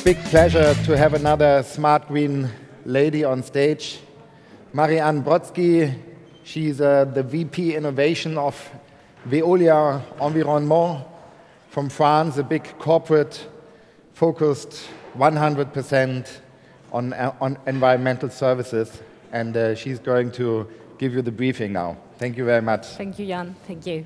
big pleasure to have another smart green lady on stage, Brodschii. She's the VP Innovation of Veolia Environnement from France, a big corporate focused 100% on environmental services. And she's going to give you the briefing now. Thank you very much. Thank you, Jan. Thank you.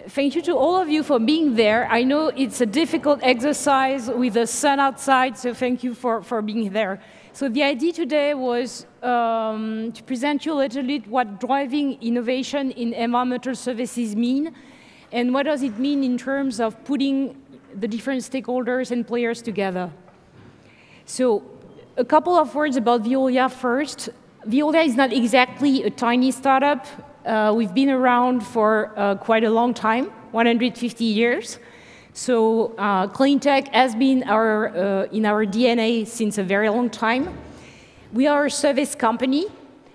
Thank you to all of you for being there. I know it's a difficult exercise with the sun outside, so thank you for being there. So the idea today was to present you a little bit what driving innovation in environmental services mean, and what does it mean in terms of putting the different stakeholders and players together. So a couple of words about Veolia first. Veolia is not exactly a tiny startup. We've been around for quite a long time, 150 years. So Cleantech has been in our DNA since a very long time. We are a service company,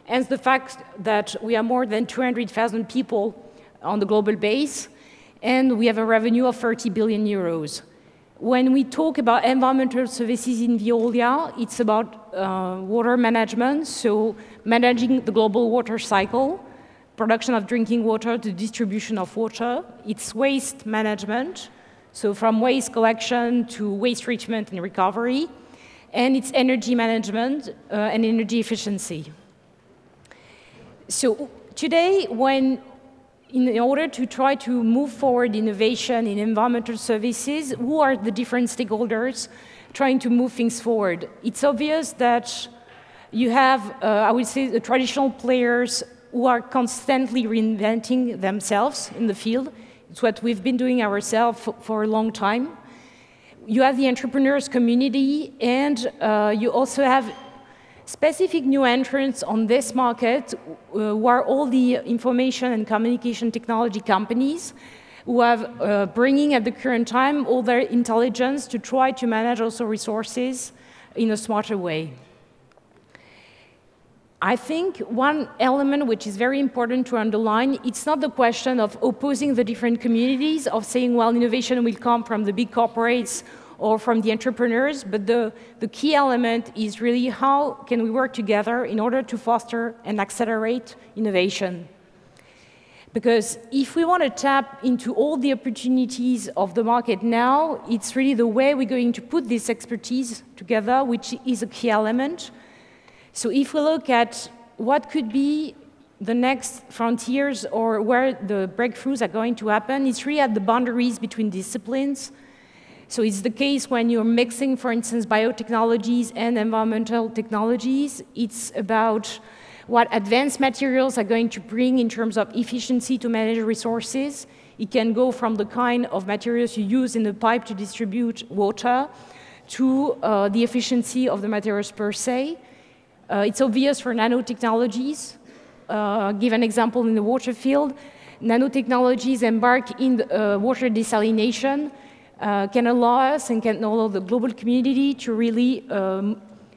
and the fact that we are more than 200,000 people on the global base, and we have a revenue of 30 billion euros. When we talk about environmental services in Veolia, it's about water management, so managing the global water cycle, production of drinking water to distribution of water. It's waste management, so from waste collection to waste treatment and recovery. And it's energy management and energy efficiency. So today, in order to try to move forward innovation in environmental services, who are the different stakeholders trying to move things forward? It's obvious that you have, I would say, the traditional players who are constantly reinventing themselves in the field. It's what we've been doing ourselves for a long time. You have the entrepreneurs community, and you also have specific new entrants on this market, who are all the information and communication technology companies, who have bringing at the current time all their intelligence to try to manage also resources in a smarter way. I think one element which is very important to underline, it's not the question of opposing the different communities, of saying, well, innovation will come from the big corporates or from the entrepreneurs, but the key element is really how can we work together in order to foster and accelerate innovation. Because if we want to tap into all the opportunities of the market now, it's really the way we're going to put this expertise together, which is a key element. So if we look at what could be the next frontiers or where the breakthroughs are going to happen, it's really at the boundaries between disciplines. So it's the case when you're mixing, for instance, biotechnologies and environmental technologies. It's about what advanced materials are going to bring in terms of efficiency to manage resources. It can go from the kind of materials you use in the pipe to distribute water to the efficiency of the materials per se. It's obvious for nanotechnologies. Give an example in the water field. Nanotechnologies embark in water desalination can allow us and can allow the global community to really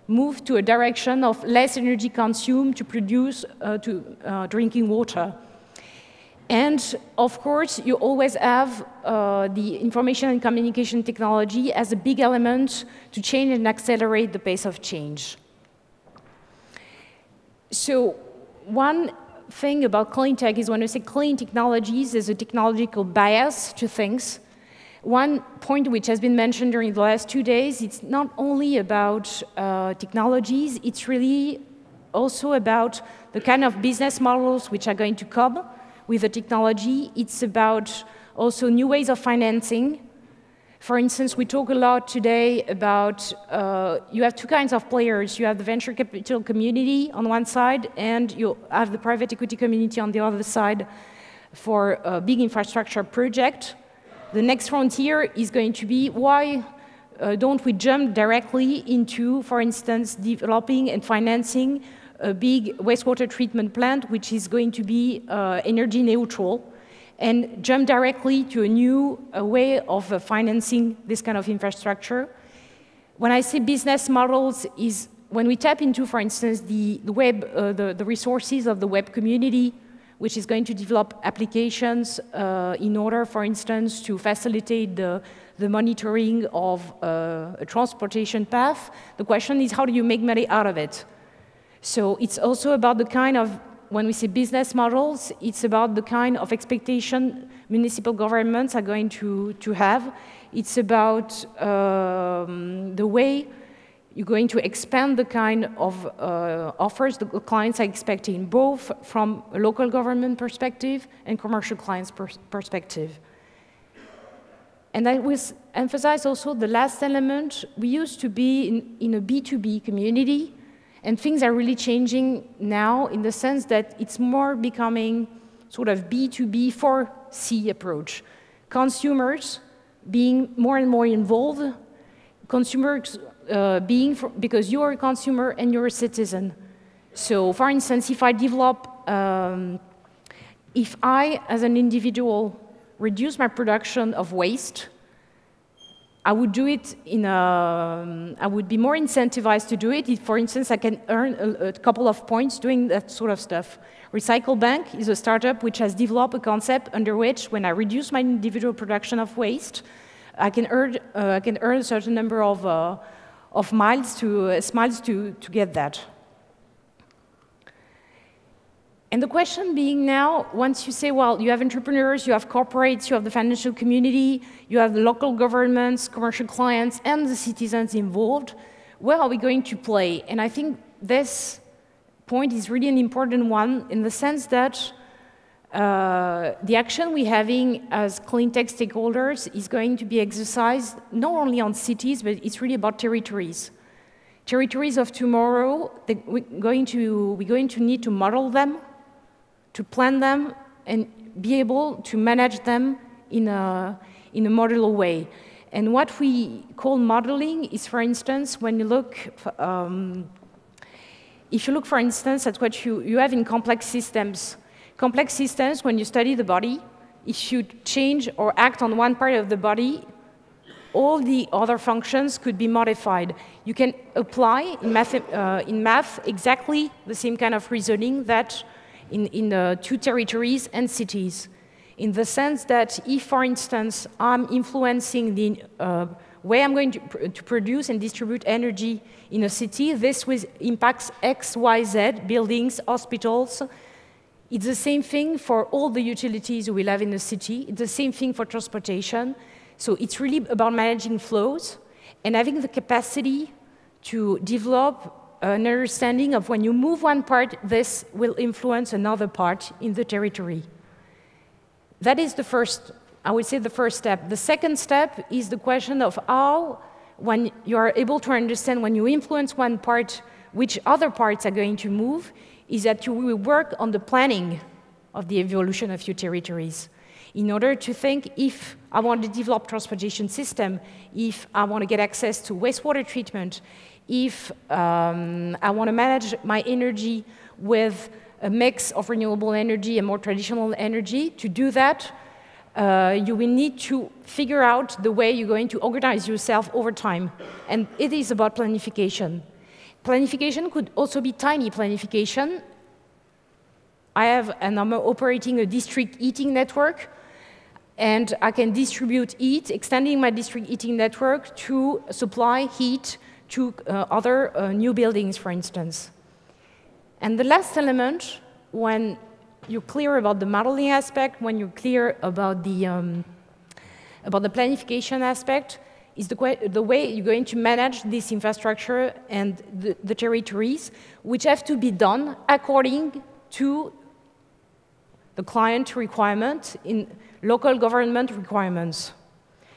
move to a direction of less energy consumed to produce drinking water. And of course, you always have the information and communication technology as a big element to change and accelerate the pace of change. So one thing about Cleantech is when we say clean technologies, there's a technological bias to things. One point which has been mentioned during the last 2 days, it's not only about technologies, it's really also about the kind of business models which are going to come with the technology. It's about also new ways of financing. For instance, we talk a lot today about, you have two kinds of players. You have the venture capital community on one side, and you have the private equity community on the other side for a big infrastructure project. The next frontier is going to be, why don't we jump directly into, for instance, developing and financing a big wastewater treatment plant, which is going to be energy neutral, and jump directly to a new way of financing this kind of infrastructure. When I say business models, is when we tap into, for instance, the web, the resources of the web community, which is going to develop applications in order, for instance, to facilitate the monitoring of a transportation path. The question is, how do you make money out of it? So it's also about the kind of, when we say business models, it's about the kind of expectation municipal governments are going to have. It's about the way you're going to expand the kind of offers the clients are expecting, both from a local government perspective and commercial clients perspective. And I will emphasize also the last element. We used to be in a B2B community, and things are really changing now in the sense that it's more becoming sort of B2B for C approach. Consumers being more and more involved, consumers because you're a consumer and you're a citizen. So for instance, if I develop, if I, as an individual, reduce my production of waste, I would do it I would be more incentivized to do it if, for instance, I can earn a couple of points doing that sort of stuff. Recycle Bank is a startup which has developed a concept under which, when I reduce my individual production of waste, I can earn a certain number of miles to get that. And the question being now, once you say, well, you have entrepreneurs, you have corporates, you have the financial community, you have the local governments, commercial clients, and the citizens involved, where are we going to play? And I think this point is really an important one in the sense that the action we're having as Cleantech stakeholders is going to be exercised not only on cities, but it's really about territories. Territories of tomorrow, we're going to need to model them, to plan them, and be able to manage them in a modular way. And what we call modeling is, for instance, when you look, if you look, for instance, at what you have in complex systems. Complex systems, when you study the body, if you change or act on one part of the body, all the other functions could be modified. You can apply in math exactly the same kind of reasoning that in two territories and cities, in the sense that if, for instance, I'm influencing the way I'm going to produce and distribute energy in a city, this impacts X, Y, Z, buildings, hospitals. It's the same thing for all the utilities we'll have in a city. It's the same thing for transportation. So it's really about managing flows and having the capacity to develop an understanding of when you move one part, this will influence another part in the territory. That is the first, I would say, the first step. The second step is the question of how, when you are able to understand when you influence one part, which other parts are going to move, is that you will work on the planning of the evolution of your territories in order to think, if I want to develop transportation system, if I want to get access to wastewater treatment, if I want to manage my energy with a mix of renewable energy and more traditional energy, to do that, you will need to figure out the way you're going to organize yourself over time. And it is about planification. Planification could also be tiny planification. I'm operating a district heating network, and I can distribute heat, extending my district heating network to supply heat to other new buildings, for instance. And the last element, when you're clear about the modeling aspect, when you're clear about the planification aspect, is the way you're going to manage this infrastructure and the territories, which have to be done according to the client requirement in local government requirements.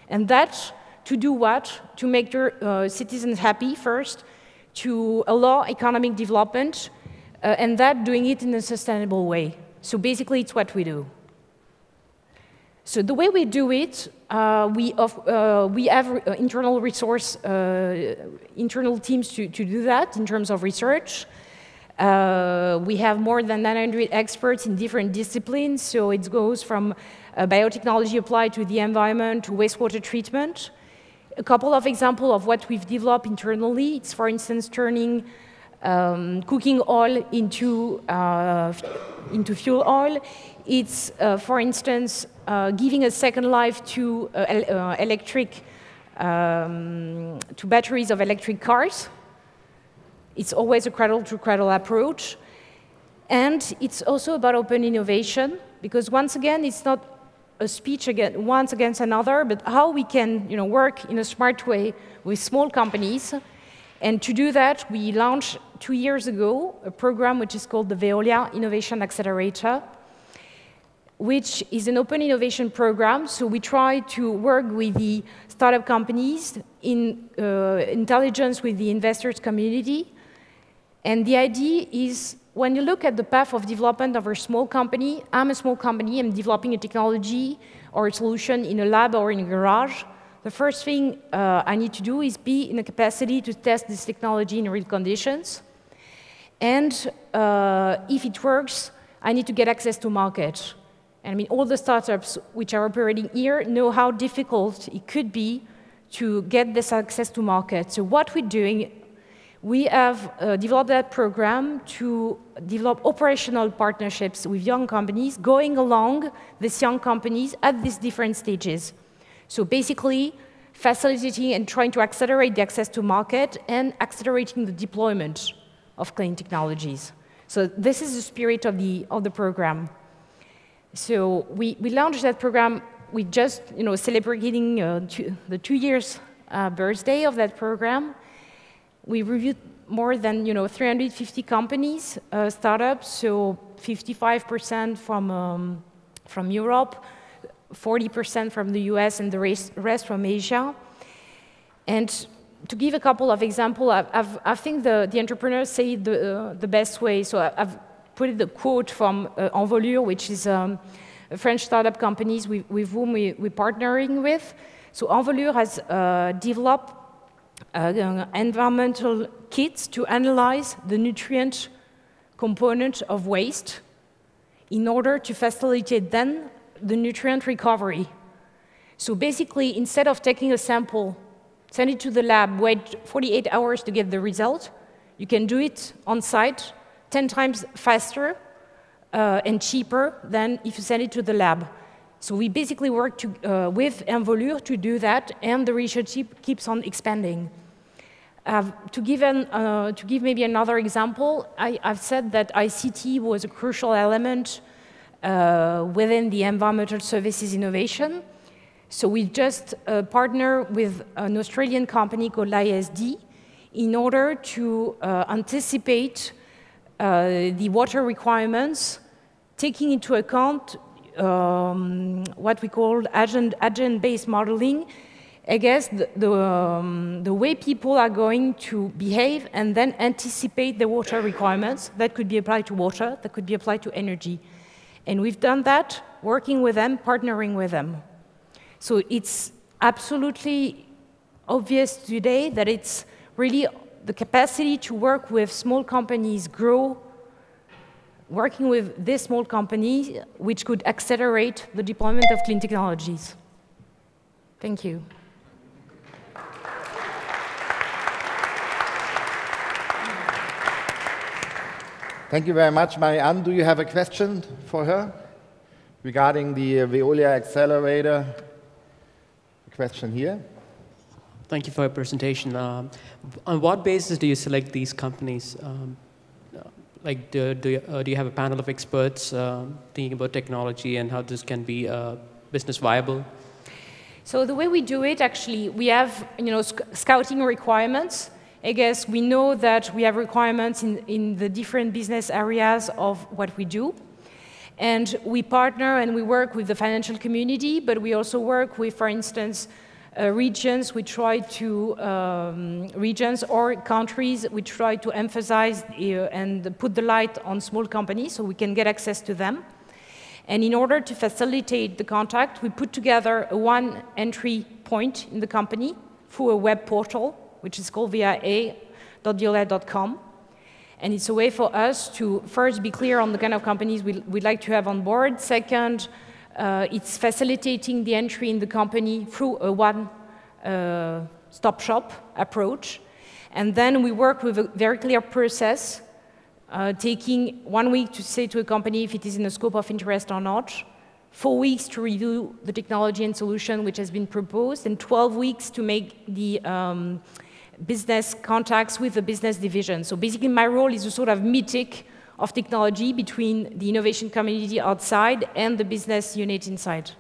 And that, to do what? To make your citizens happy first, to allow economic development, and that doing it in a sustainable way. So basically, it's what we do. So the way we do it, we have internal resource, internal teams to do that in terms of research. We have more than 900 experts in different disciplines, so it goes from biotechnology applied to the environment to wastewater treatment. A couple of examples of what we've developed internally, it's, for instance, turning cooking oil into fuel oil. It's, for instance, giving a second life to to batteries of electric cars. It's always a cradle-to-cradle approach. And it's also about open innovation, because once again, it's not a speech once against another, but how we can work in a smart way with small companies. And to do that, we launched 2 years ago a program which is called the Veolia Innovation Accelerator, which is an open innovation program. So we try to work with the startup companies in intelligence with the investors community. And the idea is, when you look at the path of development of a small company, I'm a small company, I'm developing a technology or a solution in a lab or in a garage. The first thing I need to do is be in a capacity to test this technology in real conditions. And if it works, I need to get access to market. And I mean, all the startups which are operating here know how difficult it could be to get this access to market. So what we're doing, we have developed that program to develop operational partnerships with young companies, going along these young companies at these different stages. So basically, facilitating and trying to accelerate the access to market and accelerating the deployment of clean technologies. So this is the spirit of the program. So we launched that program. We just celebrating the 2 years birthday of that program. We reviewed more than 350 companies, startups, so 55% from Europe, 40% from the US, and the rest from Asia. And to give a couple of examples, I think the entrepreneurs say it the best way. So I've put the quote from Envolure, which is a French startup companies with whom we're partnering with. So Envolure has developed environmental kits to analyze the nutrient component of waste in order to facilitate then the nutrient recovery. So basically, instead of taking a sample, send it to the lab, wait 48 hours to get the result, you can do it on site 10 times faster and cheaper than if you send it to the lab. So we basically work with Envolure to do that, and the research keeps on expanding. To give maybe another example, I've said that ICT was a crucial element within the environmental services innovation. So we just partner with an Australian company called ISD in order to anticipate the water requirements, taking into account what we call agent-based modeling. I guess the way people are going to behave and then anticipate the water requirements. That could be applied to water, that could be applied to energy. And we've done that, working with them, partnering with them. So it's absolutely obvious today that it's really the capacity to work with small companies grow, working with this small company, which could accelerate the deployment of clean technologies. Thank you. Thank you very much, Marianne. Do you have a question for her regarding the Veolia Accelerator? A question here. Thank you for your presentation. On what basis do you select these companies? Like, do you have a panel of experts thinking about technology and how this can be business viable? So the way we do it, actually, we have scouting requirements. I guess we know that we have requirements in the different business areas of what we do. And we partner and we work with the financial community, but we also work with, for instance, regions. We try to, regions or countries, we try to emphasize and put the light on small companies so we can get access to them. And in order to facilitate the contact, we put together a one entry point in the company through a web portal, which is called via.veolia.com. And it's a way for us to first be clear on the kind of companies we'd like to have on board. Second, it's facilitating the entry in the company through a one-stop shop approach. And then we work with a very clear process, taking 1 week to say to a company if it is in the scope of interest or not, 4 weeks to review the technology and solution which has been proposed, and 12 weeks to make the business contacts with the business division. So basically my role is a sort of mythic of technology between the innovation community outside and the business unit inside.